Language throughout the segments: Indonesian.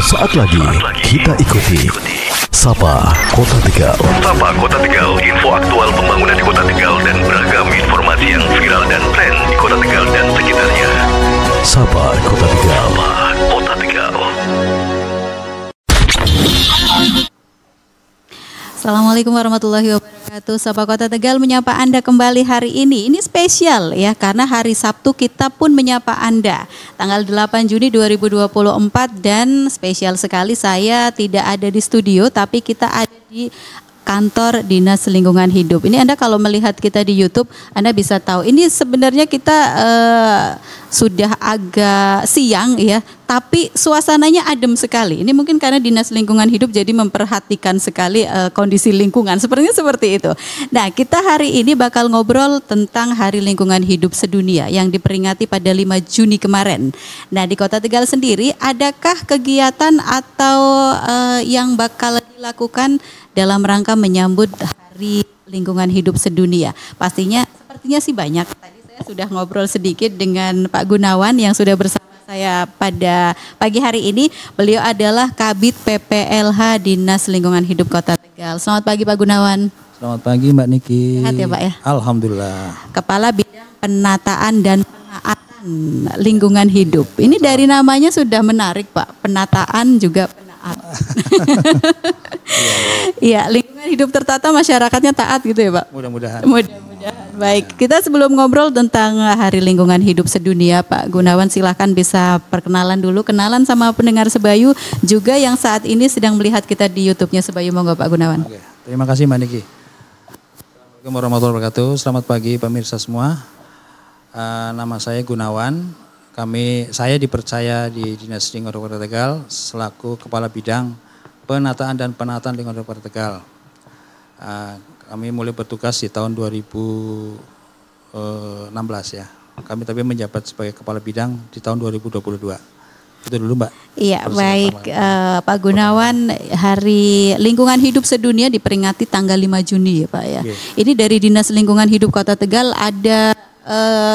Sesaat lagi kita ikuti Sapa Kota Tegal. Sapa Kota Tegal, info aktual pembangunan di Kota Tegal dan beragam informasi yang viral dan tren di Kota Tegal dan sekitarnya. Sapa Kota Tegal. Sapa Kota Tegal. Assalamualaikum warahmatullahi wabarakatuh. Sapa Kota Tegal menyapa Anda kembali hari ini. Ini spesial ya, karena hari Sabtu kita pun menyapa Anda. Tanggal 8 Juni 2024 dan spesial sekali saya tidak ada di studio, tapi kita ada di kantor Dinas Lingkungan Hidup. Ini Anda kalau melihat kita di YouTube, Anda bisa tahu. Ini sebenarnya kita sudah agak siang ya, tapi suasananya adem sekali. Ini mungkin karena Dinas Lingkungan Hidup jadi memperhatikan sekali kondisi lingkungan. Sepertinya seperti itu. Nah, kita hari ini bakal ngobrol tentang Hari Lingkungan Hidup Sedunia yang diperingati pada 5 Juni kemarin. Nah, di Kota Tegal sendiri, adakah kegiatan atau yang bakal dilakukan dalam rangka menyambut Hari Lingkungan Hidup Sedunia? Pastinya, sepertinya sih banyak. Tadi saya sudah ngobrol sedikit dengan Pak Gunawan yang sudah bersama saya pada pagi hari ini. Beliau adalah Kabid PPLH Dinas Lingkungan Hidup Kota Tegal. Selamat pagi Pak Gunawan. Selamat pagi Mbak Niki. Sehat ya Pak ya? Alhamdulillah. Kepala Bidang Penataan dan Penaatan Lingkungan Hidup. Ini dari namanya sudah menarik Pak. Penataan juga penaat. Iya, lingkungan hidup tertata, masyarakatnya taat gitu ya Pak? Mudah-mudahan. Mudah-mudahan. Baik, kita sebelum ngobrol tentang Hari Lingkungan Hidup Sedunia, Pak Gunawan silahkan bisa perkenalan dulu. Kenalan sama pendengar Sebayu juga yang saat ini sedang melihat kita di YouTube-nya Sebayu. Monggo Pak Gunawan. Oke, terima kasih Mbak Niki. Assalamualaikum warahmatullahi wabarakatuh. Selamat pagi pemirsa semua. Nama saya Gunawan. Saya dipercaya di Dinas Lingkungan Hidup Kota Tegal selaku Kepala Bidang Penataan dan Penataan Lingkungan Hidup Kota Tegal. Kami mulai bertugas di tahun 2016 ya. Kami tapi menjabat sebagai Kepala Bidang di tahun 2022. Itu dulu Mbak. Iya baik Pak Gunawan, Hari Lingkungan Hidup Sedunia diperingati tanggal 5 Juni ya Pak ya. Yeah. Ini dari Dinas Lingkungan Hidup Kota Tegal ada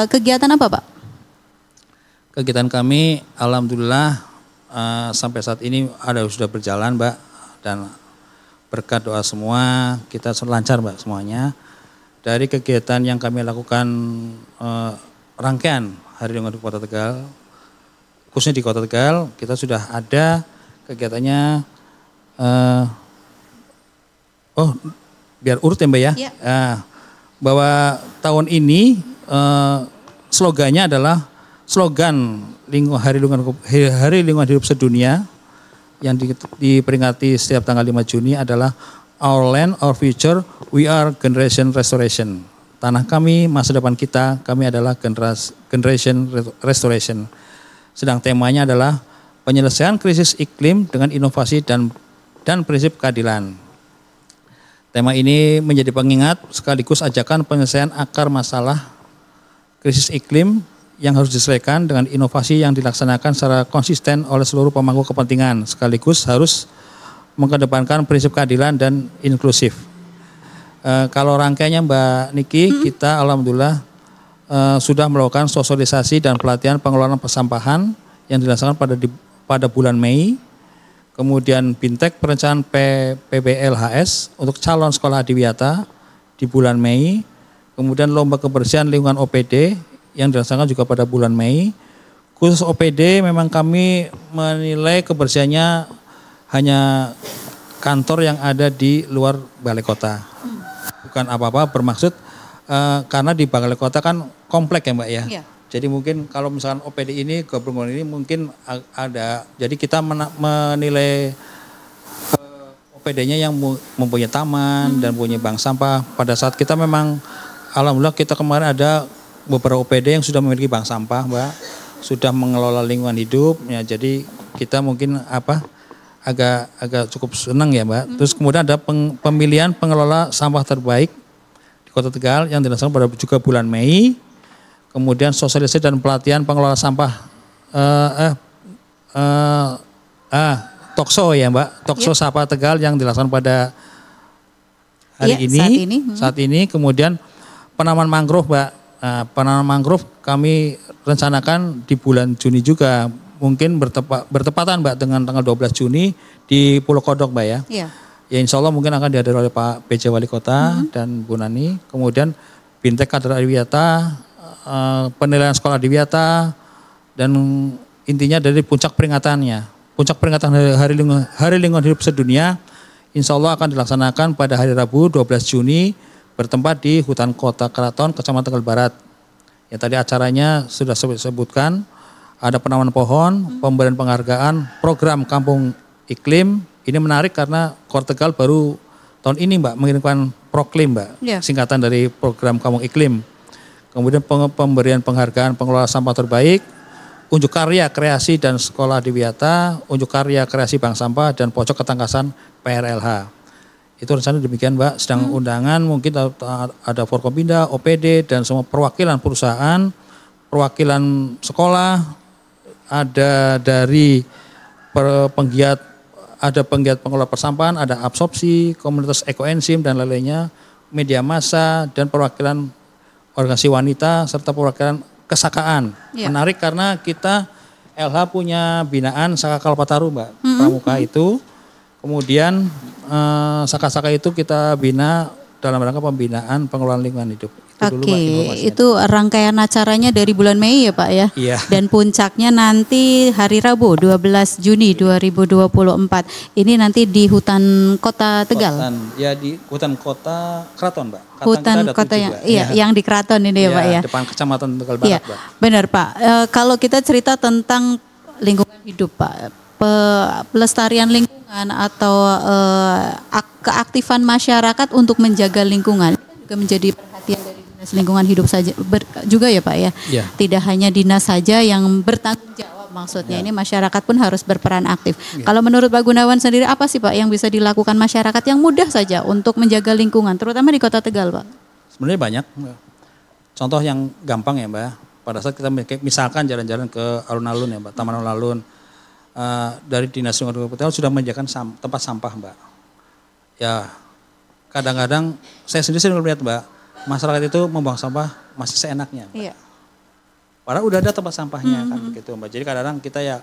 kegiatan apa Pak? Kegiatan kami alhamdulillah sampai saat ini sudah berjalan Mbak, dan berkat doa semua kita lancar Mbak semuanya. Dari kegiatan yang kami lakukan rangkaian Hari Lingkungan Hidup Kota Tegal, khususnya di Kota Tegal kita sudah ada kegiatannya biar urut ya Mbak ya. Yeah. Bahwa tahun ini slogannya adalah slogan Hari Lingkungan Hidup Sedunia yang diperingati setiap tanggal 5 Juni adalah Our Land, Our Future, We Are Generation Restoration. Tanah kami, masa depan kita, kami adalah Generation Restoration. Sedang temanya adalah penyelesaian krisis iklim dengan inovasi dan prinsip keadilan. Tema ini menjadi pengingat sekaligus ajakan penyelesaian akar masalah krisis iklim yang harus diselesaikan dengan inovasi yang dilaksanakan secara konsisten oleh seluruh pemangku kepentingan, sekaligus harus mengedepankan prinsip keadilan dan inklusif. Kalau rangkaiannya Mbak Niki, kita alhamdulillah sudah melakukan sosialisasi dan pelatihan pengelolaan persampahan yang dilaksanakan pada bulan Mei, kemudian Bintek perencanaan PPLHS untuk calon sekolah adiwiyata di bulan Mei, kemudian lomba kebersihan lingkungan OPD yang dilaksanakan juga pada bulan Mei. Khusus OPD memang kami menilai kebersihannya hanya kantor yang ada di luar balai kota. Bukan apa-apa, bermaksud karena di balai kota kan komplek ya Mbak ya. Yeah. Jadi mungkin kalau misalkan OPD ini, gabungan ini mungkin ada, jadi kita menilai OPD-nya yang mempunyai taman dan punya bank sampah. Pada saat kita memang, alhamdulillah kita kemarin ada beberapa OPD yang sudah memiliki bank sampah Mbak, sudah mengelola lingkungan hidup ya, jadi kita mungkin agak cukup senang ya Mbak. Terus kemudian ada pemilihan pengelola sampah terbaik di Kota Tegal yang dilaksanakan pada juga bulan Mei, kemudian sosialisasi dan pelatihan pengelola sampah Tokso ya Mbak, Tokso Sapa Tegal yang dilaksanakan pada hari saat ini, kemudian penanaman mangrove Mbak. Penanaman mangrove kami rencanakan di bulan Juni juga mungkin bertepatan Mbak dengan tanggal 12 Juni di Pulau Kodok Mbak ya. Iya. Ya insya Allah mungkin akan dihadiri oleh Pak PJ Wali Kota dan Bu Nani. Kemudian Bintek Kader Adiwiyata, penilaian sekolah Adiwiyata, dan intinya dari puncak peringatannya. Puncak peringatan Hari Lingkungan Hidup Sedunia insya Allah akan dilaksanakan pada hari Rabu 12 Juni bertempat di Hutan Kota Keraton, Kecamatan Tegal Barat. Ya tadi acaranya sudah sebutkan, ada penanaman pohon, pemberian penghargaan, program Kampung Iklim. Ini menarik karena Kota Tegal baru tahun ini Mbak mengirimkan Proklim Mbak, singkatan dari program Kampung Iklim. Kemudian pemberian penghargaan pengelola sampah terbaik, unjuk karya kreasi dan sekolah Adiwiyata, unjuk karya kreasi bank sampah dan pojok ketangkasan PRLH. Itu rencana demikian Mbak, sedang undangan mungkin ada Forkompinda, OPD dan semua perwakilan perusahaan, perwakilan sekolah, ada dari penggiat pengelola persampahan, ada absorpsi, komunitas ekoenzim dan lainnya, media massa dan perwakilan organisasi wanita serta perwakilan kesakaan. Menarik karena kita LH punya binaan Saka Kalpataru Mbak, Pramuka itu. Kemudian Saka-Saka itu kita bina dalam rangka pembinaan pengelolaan lingkungan hidup. Oke, itu rangkaian acaranya dari bulan Mei ya Pak ya? Iya. Dan puncaknya nanti hari Rabu 12 Juni 2024. Ini nanti di Hutan Kota Tegal. Ya di Hutan Kota Keraton Mbak. Hutan Kota yang di Keraton ini ya Pak ya? Depan Kecamatan Tegal Barat Mbak. Benar Pak, kalau kita cerita tentang lingkungan hidup Pak, pelestarian lingkungan atau keaktifan masyarakat untuk menjaga lingkungan juga menjadi perhatian dari Dinas Lingkungan Hidup saja juga ya Pak ya. Tidak hanya dinas saja yang bertanggung jawab maksudnya, ini masyarakat pun harus berperan aktif. Kalau menurut Pak Gunawan sendiri apa sih Pak yang bisa dilakukan masyarakat yang mudah saja untuk menjaga lingkungan terutama di Kota Tegal Pak? Sebenarnya banyak. Contoh yang gampang ya Mbak, pada saat kita misalkan jalan-jalan ke alun-alun ya Mbak, Taman Alun-alun, dari Dinas Lingkungan Hidup sudah menyediakan tempat sampah Mbak. Ya kadang-kadang saya sendiri melihat Mbak, masyarakat itu membuang sampah masih seenaknya Mbak. Iya. Padahal udah ada tempat sampahnya kan begitu Mbak. Jadi kadang-kadang kita ya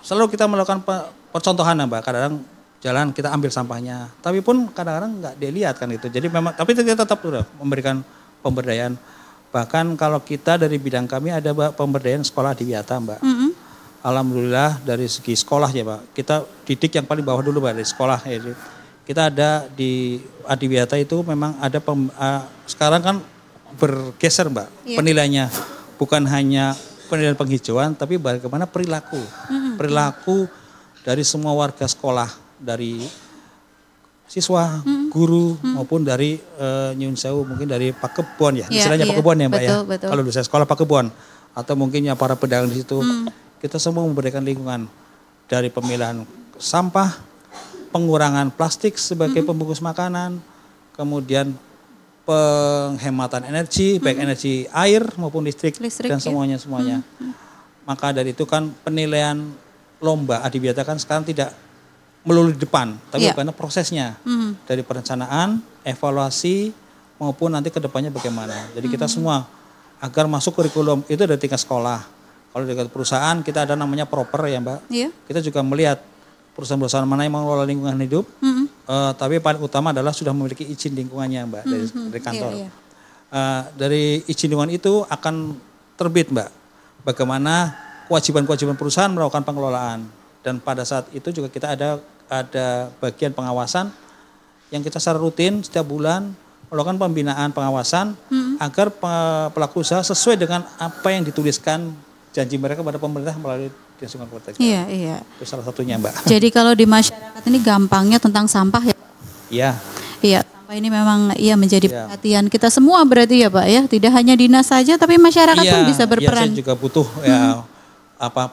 selalu kita melakukan percontohan Mbak. Kadang-kadang jalan kita ambil sampahnya, tapi pun kadang-kadang nggak dilihat kan gitu. Jadi memang, tapi kita tetap udah memberikan pemberdayaan. Bahkan kalau kita dari bidang kami ada Mbak, pemberdayaan sekolah Adiwiyata Mbak. Alhamdulillah dari segi sekolah ya Pak, kita didik yang paling bawah dulu Pak dari sekolah ya. Kita ada di Adiwiyata itu memang ada sekarang kan bergeser Mbak penilaiannya, bukan hanya penilaian penghijauan tapi bagaimana perilaku. Perilaku dari semua warga sekolah, dari siswa, guru maupun dari Nyun Sewu, mungkin dari Pak Kebon ya, istilahnya Pak Kebon ya Mbak ya. Kalau dulu saya sekolah Pak Kebon atau mungkin ya para pedagang di situ. Kita semua memberikan lingkungan dari pemilahan sampah, pengurangan plastik sebagai pembungkus makanan, kemudian penghematan energi, baik energi air maupun listrik dan semuanya. Maka dari itu kan penilaian lomba Adiwiyata kan sekarang tidak melulu di depan, tapi karena prosesnya dari perencanaan, evaluasi maupun nanti ke depannya bagaimana. Jadi kita semua agar masuk kurikulum itu dari tingkat sekolah. Kalau di perusahaan kita ada namanya proper ya Mbak. Kita juga melihat perusahaan-perusahaan mana yang mengelola lingkungan hidup. Tapi paling utama adalah sudah memiliki izin lingkungannya Mbak dari kantor. Dari izin lingkungan itu akan terbit Mbak. Bagaimana kewajiban-kewajiban perusahaan melakukan pengelolaan. Dan pada saat itu juga kita ada bagian pengawasan yang kita secara rutin setiap bulan melakukan pembinaan pengawasan agar pelaku usaha sesuai dengan apa yang dituliskan janji mereka pada pemerintah melalui Dinas Lingkungan Kota Tegal. Iya. Itu salah satunya Mbak. Jadi kalau di masyarakat ini gampangnya tentang sampah ya Pak? Iya, sampah ini memang menjadi perhatian kita semua berarti ya Pak ya. Tidak hanya dinas saja tapi masyarakat pun bisa berperan. Iya, saya juga butuh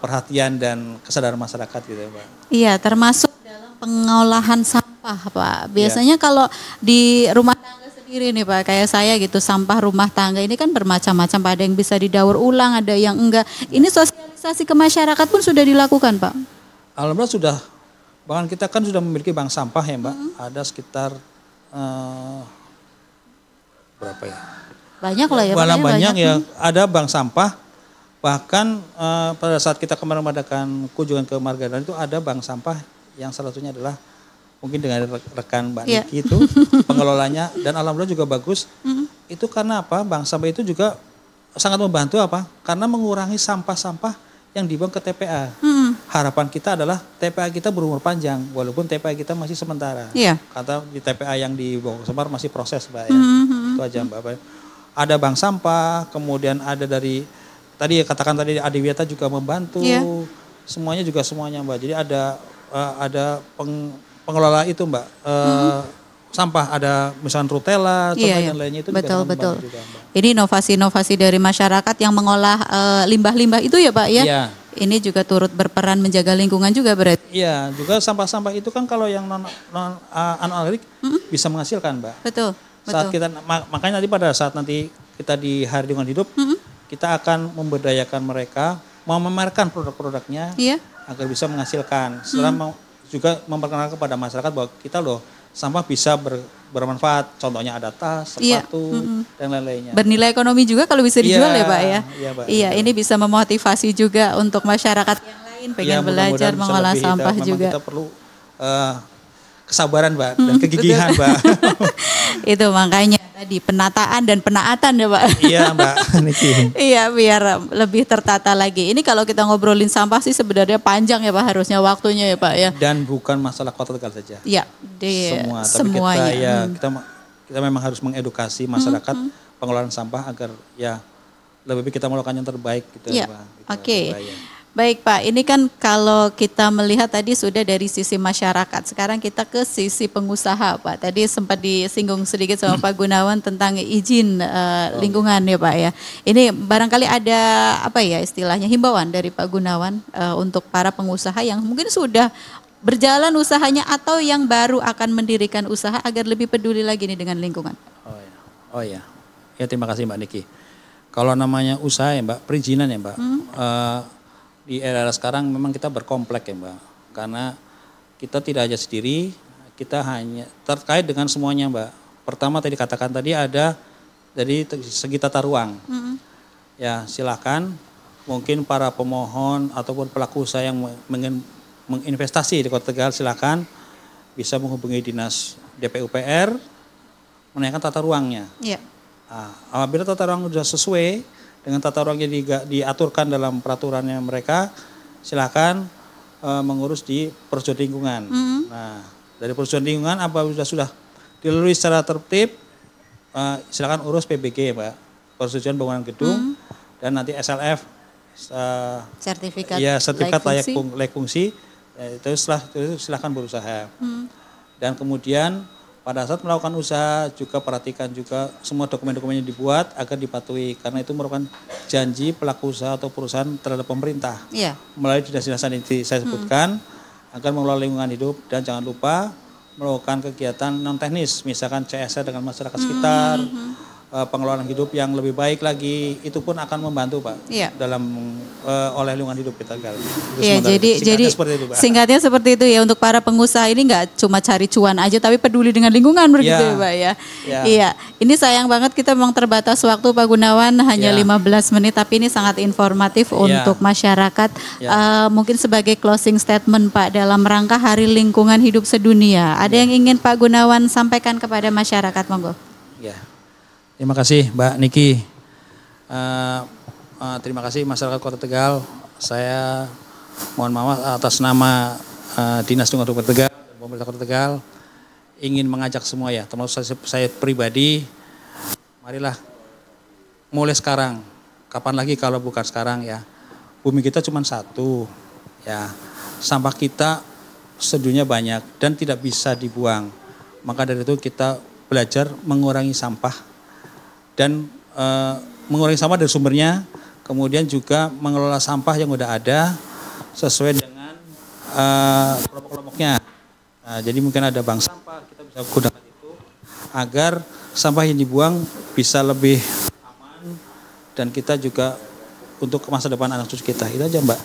perhatian dan kesadaran masyarakat gitu ya Pak. Iya, termasuk dalam pengolahan sampah Pak. Biasanya kalau di rumah tangga sendiri nih Pak, kayak saya gitu, sampah rumah tangga ini kan bermacam-macam, ada yang bisa didaur ulang, ada yang enggak. Ini sosialisasi ke masyarakat pun sudah dilakukan Pak? Alhamdulillah sudah, bahkan kita kan sudah memiliki bank sampah ya Mbak, ada sekitar berapa ya? Banyak lah ya. Banyak ya, ada bank sampah Bahkan pada saat kita kemarin mengadakan kunjungan ke Margadan itu ada bank sampah yang salah satunya adalah mungkin dengan rekan Mbak Niki itu pengelolanya, dan alhamdulillah juga bagus. Itu karena apa? Bank sampah itu juga sangat membantu apa? Karena mengurangi sampah-sampah yang dibuang ke TPA. Harapan kita adalah TPA kita berumur panjang, walaupun TPA kita masih sementara. Kata di TPA yang di Bogor Semar masih proses, Mbak ya. Itu aja, Mbak. Ada bank sampah, kemudian ada dari tadi katakan tadi Adiwiyata juga membantu. Semuanya, Mbak. Jadi ada pengelola itu, Mbak. Sampah ada misalnya rutela dan lainnya itu betul. juga, Mbak. Ini inovasi-inovasi dari masyarakat yang mengolah limbah-limbah itu ya, Pak ya. Iya. Ini juga turut berperan menjaga lingkungan juga berarti. Iya, juga sampah-sampah itu kan kalau yang non anorganik bisa menghasilkan, Mbak. Betul. Saat kita makanya nanti pada saat nanti kita di Hari Lingkungan Hidup, kita akan memberdayakan mereka, memamerkan produk-produknya agar bisa menghasilkan. Setelah juga memperkenalkan kepada masyarakat bahwa kita loh sampah bisa bermanfaat. Contohnya ada tas, sepatu, dan lain-lainnya. Bernilai ekonomi juga kalau bisa dijual ya, Pak ya. Mbak. Iya, ini bisa memotivasi juga untuk masyarakat yang lain pengen belajar mengolah sampah juga. Kita perlu kesabaran, Mbak, dan kegigihan, Mbak. Itu makanya tadi penataan dan penaatan ya, Pak. Iya, Mbak Niki. Iya, biar lebih tertata lagi. Ini kalau kita ngobrolin sampah sih sebenarnya panjang ya, Pak, harusnya waktunya ya, Pak ya. Dan bukan masalah Kota Tegal saja. Iya, semuanya. Kita memang harus mengedukasi masyarakat pengelolaan sampah agar ya lebih baik kita melakukan yang terbaik gitu, ya, Pak. Oke. Baik Pak, ini kan kalau kita melihat tadi sudah dari sisi masyarakat, sekarang kita ke sisi pengusaha Pak. Tadi sempat disinggung sedikit sama Pak Gunawan tentang izin lingkungan ya Pak ya. Ini barangkali ada apa ya istilahnya himbauan dari Pak Gunawan untuk para pengusaha yang mungkin sudah berjalan usahanya atau yang baru akan mendirikan usaha agar lebih peduli lagi nih dengan lingkungan. Oh ya, ya terima kasih Mbak Niki. Kalau namanya usaha ya Mbak, perizinan ya Mbak. Di era sekarang memang kita berkomplek ya Mbak, karena kita tidak aja sendiri, kita hanya terkait dengan semuanya Mbak. Pertama tadi katakan tadi ada dari segi tata ruang, ya silakan mungkin para pemohon ataupun pelaku usaha yang menginvestasi di Kota Tegal silakan bisa menghubungi dinas DPUPR menanyakan tata ruangnya. Iya. Nah, apabila tata ruang sudah sesuai dengan tata ruang yang diaturkan dalam peraturannya mereka, silakan mengurus di persetujuan lingkungan. Nah, dari persetujuan lingkungan apabila sudah dilalui secara tertib, silakan urus PBG, Mbak, persetujuan bangunan gedung, dan nanti SLF, sertifikat layak fungsi, itu silakan berusaha. Dan kemudian pada saat melakukan usaha juga perhatikan juga semua dokumen-dokumennya dibuat agar dipatuhi, karena itu merupakan janji pelaku usaha atau perusahaan terhadap pemerintah. Iya. Melalui dinas-dinas yang saya sebutkan agar mengelola lingkungan hidup, dan jangan lupa melakukan kegiatan non teknis, misalkan CSR dengan masyarakat sekitar, pengelolaan hidup yang lebih baik lagi, itu pun akan membantu Pak dalam oleh lingkungan hidup kita. Iya, jadi singkatnya seperti itu ya, untuk para pengusaha ini nggak cuma cari cuan aja tapi peduli dengan lingkungan begitu ya Pak ya. Iya, ini sayang banget kita memang terbatas waktu Pak Gunawan hanya 15 menit, tapi ini sangat informatif untuk masyarakat. Mungkin sebagai closing statement Pak dalam rangka Hari Lingkungan Hidup Sedunia, ada yang ingin Pak Gunawan sampaikan kepada masyarakat, monggo. Ya. Terima kasih Mbak Niki. Terima kasih masyarakat Kota Tegal. Saya mohon maaf atas nama Dinas Lingkungan Hidup Kota Tegal dan pemerintah Kota Tegal ingin mengajak semua ya, termasuk saya pribadi, marilah mulai sekarang. Kapan lagi kalau bukan sekarang ya. Bumi kita cuma satu ya. Sampah kita sedunia banyak dan tidak bisa dibuang. Maka dari itu kita belajar mengurangi sampah dan mengurangi sampah dari sumbernya, kemudian juga mengelola sampah yang udah ada sesuai dengan kelompok-kelompoknya. Nah, jadi mungkin ada bank sampah, kita bisa gunakan itu agar sampah yang dibuang bisa lebih aman dan kita juga untuk masa depan anak cucu kita. Itu aja Mbak.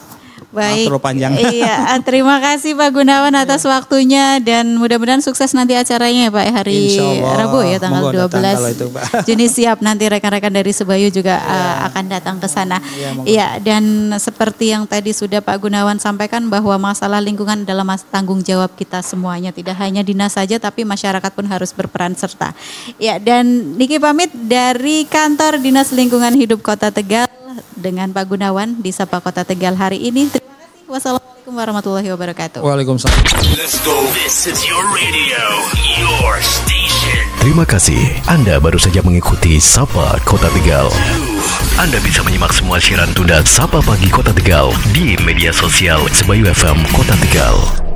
Baik. Terlalu panjang. Iya, terima kasih Pak Gunawan atas waktunya dan mudah-mudahan sukses nanti acaranya ya Pak hari Rabu ya tanggal 12 Juni. Siap, nanti rekan-rekan dari Sebayu juga akan datang ke sana. Iya, dan seperti yang tadi sudah Pak Gunawan sampaikan bahwa masalah lingkungan adalah tanggung jawab kita semuanya, tidak hanya dinas saja tapi masyarakat pun harus berperan serta. Ya, dan Niki pamit dari kantor Dinas Lingkungan Hidup Kota Tegal dengan Pak Gunawan di Sapa Kota Tegal hari ini. Terima kasih. Wassalamualaikum warahmatullahi wabarakatuh. Waalaikumsalam. Let's go. This is your radio, your station. Terima kasih. Anda baru saja mengikuti Sapa Kota Tegal. Anda bisa menyimak semua siaran tunda Sapa Pagi Kota Tegal di media sosial Sebayu FM Kota Tegal.